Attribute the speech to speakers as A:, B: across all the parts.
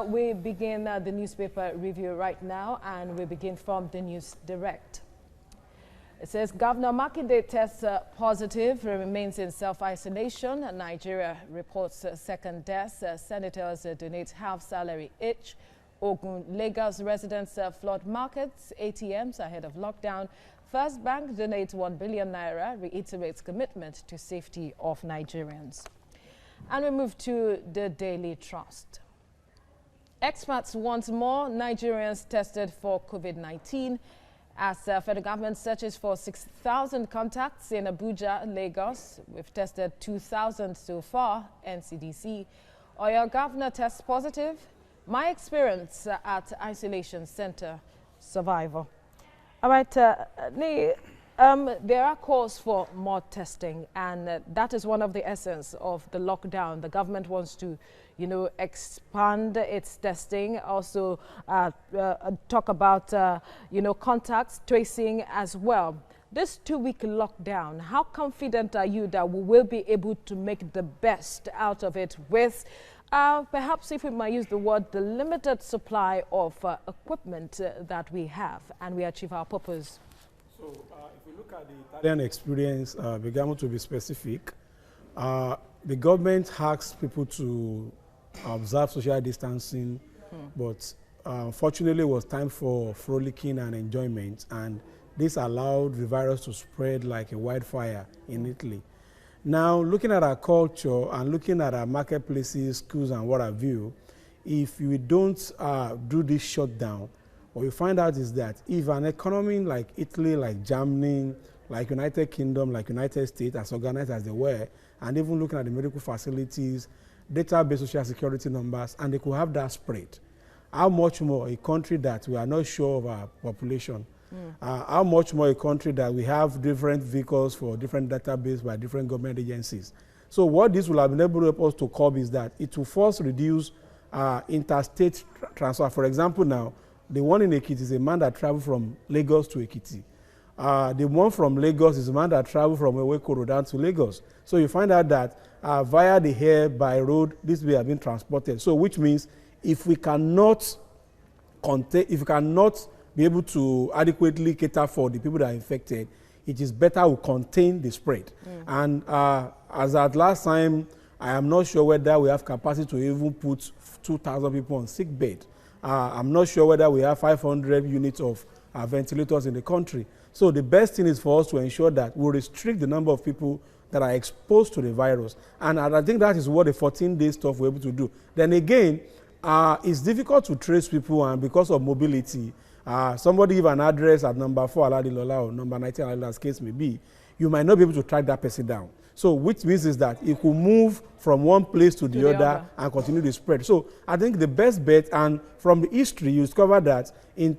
A: We begin the newspaper review right now, and we begin from the News Direct. It says Governor Makinde tests positive, remains in self-isolation. Nigeria reports second death. Senators donate half salary each. Ogun, Lagos residents flood markets, ATMs ahead of lockdown. First Bank donates 1 billion naira, reiterates commitment to safety of Nigerians. And we move to the Daily Trust. Experts want more Nigerians tested for COVID-19 as federal government searches for 6,000 contacts in Abuja, Lagos. We've tested 2,000 so far, NCDC. Or your governor tests positive? My experience at isolation center survivor. All right, there are calls for more testing, and that is one of the essence of the lockdown. The government wants to, expand its testing, also talk about, contacts tracing as well. This 2-week lockdown, how confident are you that we will be able to make the best out of it with, perhaps if we might use the word, the limited supply of equipment that we have, and we achieve our purpose?
B: So if you look at the Italian experience, began to be specific. The government asks people to observe social distancing, but unfortunately it was time for frolicking and enjoyment, and this allowed the virus to spread like a wildfire in Italy. Now, looking at our culture and looking at our marketplaces, schools, and what have you, if we don't do this shutdown, what we find out is that if an economy like Italy, like Germany, like United Kingdom, like United States, as organized as they were, and even looking at the medical facilities, database social security numbers, and they could have that spread, how much more a country that we are not sure of our population, how much more a country that we have different vehicles for different database by different government agencies. So what this will have been able to help us to curb is that it will first reduce interstate transfer. For example, now, the one in Ekiti is a man that traveled from Lagos to Ekiti. The one from Lagos is a man that traveled from Ewekoro down to Lagos. So you find out that via the air, by road, this way have been transported. So which means if we cannot be able to adequately cater for the people that are infected, it is better we contain the spread. And as at last time, I am not sure whether we have capacity to even put 2,000 people on sick bed. I'm not sure whether we have 500 units of ventilators in the country. So the best thing is for us to ensure that we restrict the number of people that are exposed to the virus. And I think that is what the 14-day stuff we're able to do. Then again, it's difficult to trace people, and because of mobility, somebody give an address at number 4 Aladilola or number 19 Aladilola, as case may be, you might not be able to track that person down. So which means is that it could move from one place to the other and continue to spread. So I think the best bet, and from the history, you discover that in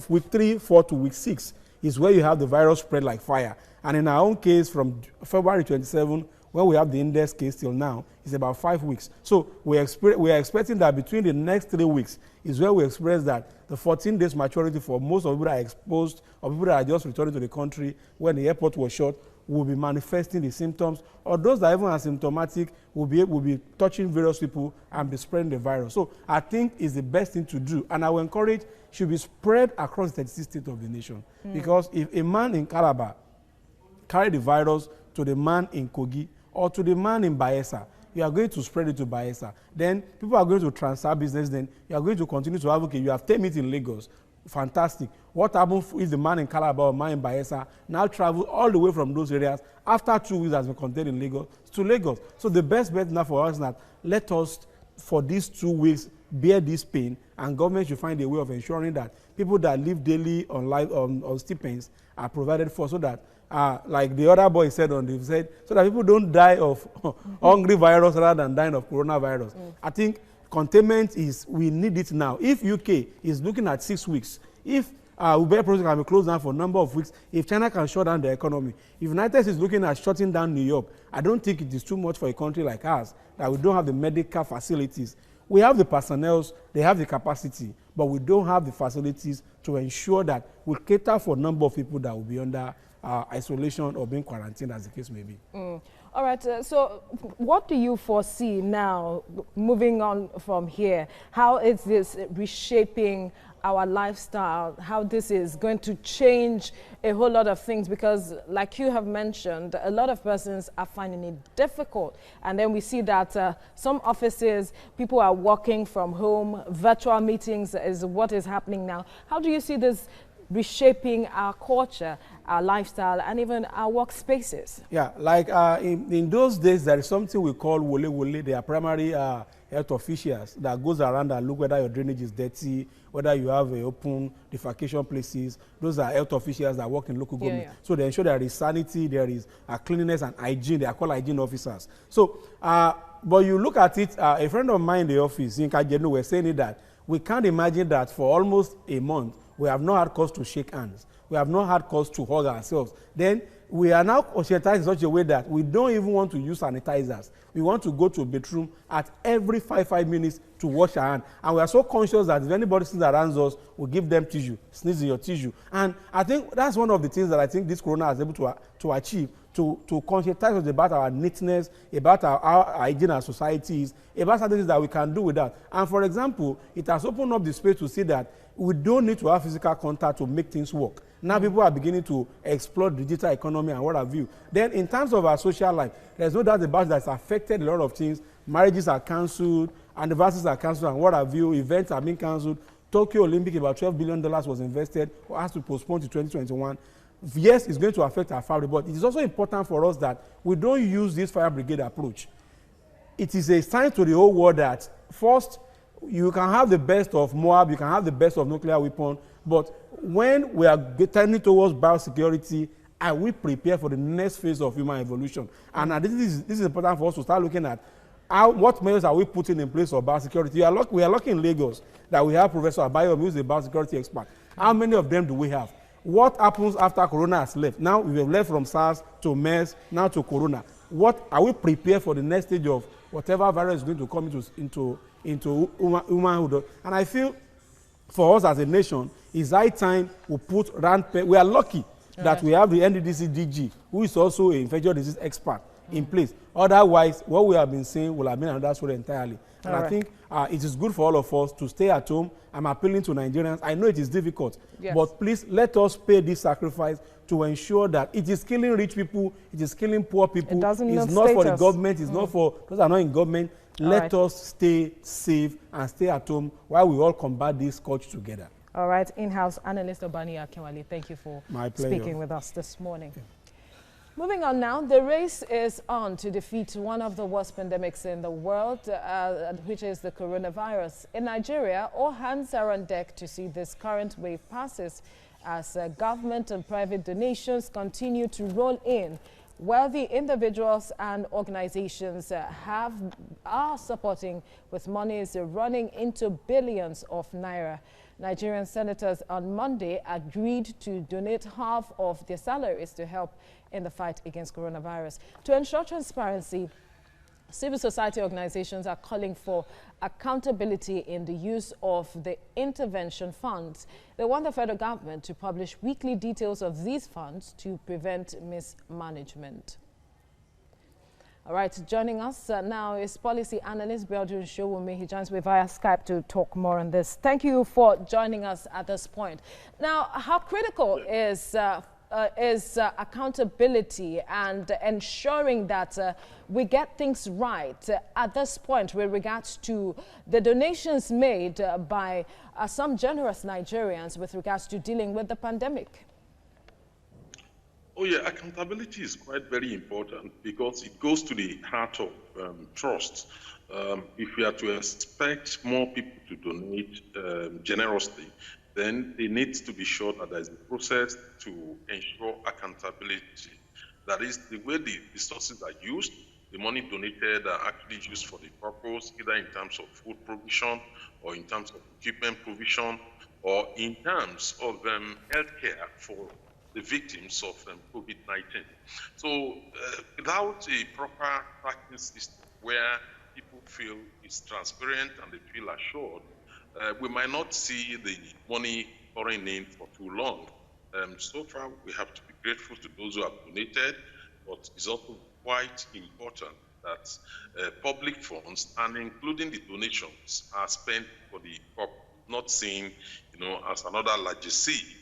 B: week 3, 4 to week 6 is where you have the virus spread like fire. And in our own case, from February 27, when we have the index case till now, it's about 5 weeks. So we are expecting that between the next 3 weeks is where we experience that the 14 days maturity for most of the people that are exposed or people that are just returning to the country when the airport was shut will be manifesting the symptoms, or those that are even asymptomatic will be touching various people and be spreading the virus. So I think it's the best thing to do, and I will encourage should be spread across the 36 states of the nation. Because if a man in Calabar carry the virus to the man in Kogi or to the man in Bayelsa, you are going to spread it to Bayelsa. Then people are going to transfer business. Then you are going to continue to have, okay, you have 10 meetings in Lagos. Fantastic. What happens if the man in Calabar or man in Bayelsa now travel all the way from those areas after 2 weeks has been contained in Lagos to Lagos? So the best bet now for us is that let us, for these 2 weeks, bear this pain, and government should find a way of ensuring that people that live daily on stipends are provided for, so that like the other boy said so that people don't die of hungry virus rather than dying of coronavirus. I think containment we need it now. If UK is looking at 6 weeks, if Uber process can be closed down for a number of weeks, if China can shut down the economy, if United States is looking at shutting down New York, I don't think it is too much for a country like ours that we don't have the medical facilities. We have the personnel, they have the capacity, but we don't have the facilities to ensure that we cater for a number of people that will be under isolation or being quarantined, as the case may be.
A: All right, so what do you foresee now, moving on from here? How is this reshaping our lifestyle? How this is going to change a whole lot of things? Because like you have mentioned, a lot of persons are finding it difficult. And then we see that some offices, people are working from home, virtual meetings is what is happening now. How do you see this reshaping our culture, our lifestyle, and even our workspaces?
B: Yeah, like in those days, there is something we call wole wole. They are primary health officials that goes around and look whether your drainage is dirty, whether you have open defecation places. Those are health officials that work in local government. Yeah. So they ensure there is sanity, there is cleanliness and hygiene. They are called hygiene officers. So, but you look at it, a friend of mine in the office, in Kajenu, were saying that we can't imagine that for almost a month, we have not had cause to shake hands. We have not had cause to hug ourselves. Then we are now conscientized in such a way that we don't even want to use sanitizers. We want to go to a bedroom at every 5 minutes to wash our hands. And we are so conscious that if anybody sneezes around us, we give them tissue, sneeze in your tissue. And I think that's one of the things that I think this corona is able to achieve, to conscientize us about our neatness, about our hygiene as societies, about certain things that we can do with that. And for example, it has opened up the space to see that we don't need to have physical contact to make things work. Now people are beginning to explore digital economy and what have you. Then in terms of our social life, there's no doubt about that it's affected a lot of things. Marriages are cancelled, anniversaries are cancelled and what have you, events are being cancelled. Tokyo Olympic, about $12 billion was invested, or has to postpone to 2021. Yes, it's going to affect our family, but it is also important for us that we don't use this fire brigade approach. It is a sign to the whole world that first, you can have the best of Moab, you can have the best of nuclear weapon, but when we are turning towards biosecurity, are we prepared for the next phase of human evolution? And this is important for us to start looking at what measures are we putting in place for biosecurity. We are lucky in Lagos that we have Professor Abayomi, who is a biosecurity expert. How many of them do we have? What happens after Corona has left? Now we have left from SARS to MERS, now to Corona. What are we prepared for the next stage of whatever virus is going to come into humanhood? And I feel for us as a nation, it's high time we put we are lucky that we have the NDDC DG, who is also an infectious disease expert, in place. Otherwise, what we have been saying will have been another story entirely. And I think it is good for all of us to stay at home. I'm appealing to Nigerians. I know it is difficult, but please let us pay this sacrifice to ensure that it is killing rich people, it is killing poor people. It's not for the government, it's not for those that are not in government. Let us stay safe and stay at home while we all combat this scourge together.
A: All right, in-house analyst Obani Akinwale, thank you for speaking with us this morning. Moving on now, the race is on to defeat one of the worst pandemics in the world, which is the coronavirus. In Nigeria, all hands are on deck to see this current wave passes as government and private donations continue to roll in. Wealthy individuals and organizations are supporting with monies running into billions of naira. Nigerian senators on Monday agreed to donate half of their salaries to help in the fight against coronavirus. To ensure transparency, civil society organizations are calling for accountability in the use of the intervention funds. They want the federal government to publish weekly details of these funds to prevent mismanagement. All right, joining us now is policy analyst Belgian Showumi. He joins me via Skype to talk more on this. Thank you for joining us at this point. Now, how critical is accountability and ensuring that we get things right at this point with regards to the donations made by some generous Nigerians with regards to dealing with the pandemic?
C: Oh yeah, accountability is quite very important because it goes to the heart of trust. If we are to expect more people to donate generously, then they need to be sure that there is a process to ensure accountability. That is, the way the resources are used, the money donated are actually used for the purpose, either in terms of food provision or in terms of equipment provision or in terms of healthcare for the victims of COVID-19. So without a proper practice system where people feel it's transparent and they feel assured, we might not see the money pouring in for too long. So far, we have to be grateful to those who have donated, but it's also quite important that public funds, and including the donations, are spent for the purpose, not seen, as another legacy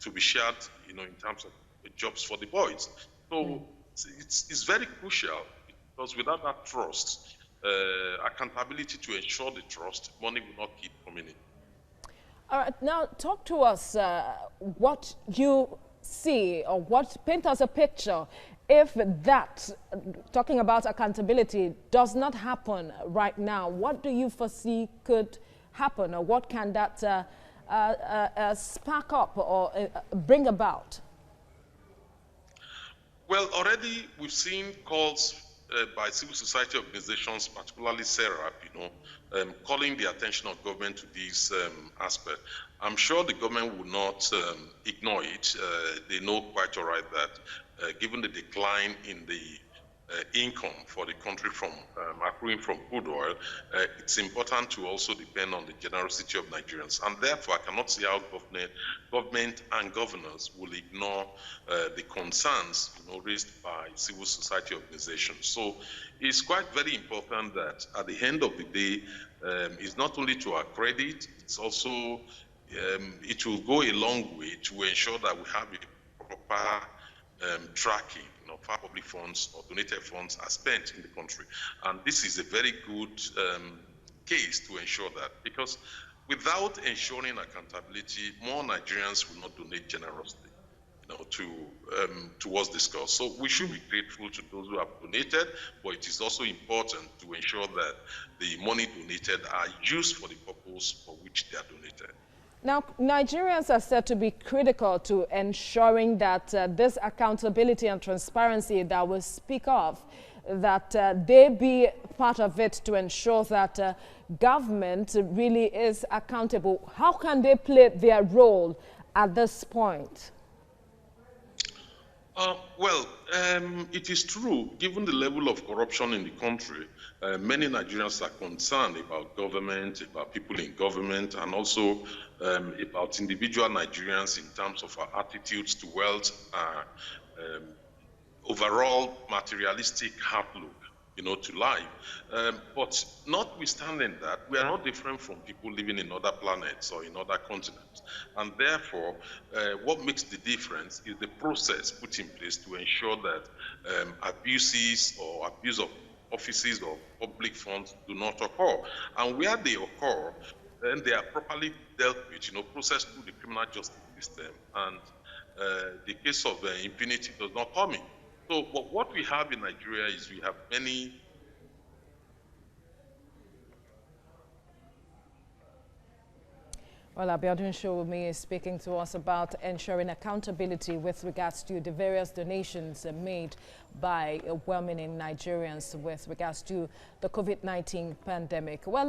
C: to be shared, in terms of jobs for the boys. So it's very crucial, because without that trust, accountability to ensure the trust, money will not keep coming in.
A: All right, now talk to us what you see, or paint us a picture if that, talking about accountability, does not happen right now. What do you foresee could happen, or what can that spark up or bring about?
C: Well, already we've seen calls by civil society organizations, particularly SERAP, calling the attention of government to this aspect. I'm sure the government will not ignore it. They know quite all right that given the decline in the income for the country from accruing from crude oil, it's important to also depend on the generosity of Nigerians. And therefore, I cannot see how government and governors will ignore the concerns raised by civil society organizations. So it's quite very important that at the end of the day, it's not only to our credit, it's also, it will go a long way to ensure that we have a proper tracking of how public funds or donated funds are spent in the country. And this is a very good case to ensure that, because without ensuring accountability, more Nigerians will not donate generously towards this cause. So we should be grateful to those who have donated, but it is also important to ensure that the money donated are used for the purpose for which they are donated.
A: Now, Nigerians are said to be critical to ensuring that this accountability and transparency that we speak of, that they be part of it to ensure that government really is accountable. How can they play their role at this point?
C: It is true, given the level of corruption in the country, many Nigerians are concerned about government, about people in government, and also about individual Nigerians in terms of our attitudes to wealth, overall materialistic outlook, to life. But notwithstanding that, we are not different from people living in other planets or in other continents. And therefore, what makes the difference is the process put in place to ensure that abuses or abuse of offices or public funds do not occur. And where they occur, then they are properly dealt with, processed through the criminal justice system. And the case of impunity does not come in. So what we have in Nigeria is we have many.
A: Well, Abiodun Showumi is speaking to us about ensuring accountability with regards to the various donations made by well-meaning Nigerians with regards to the COVID-19 pandemic. Well,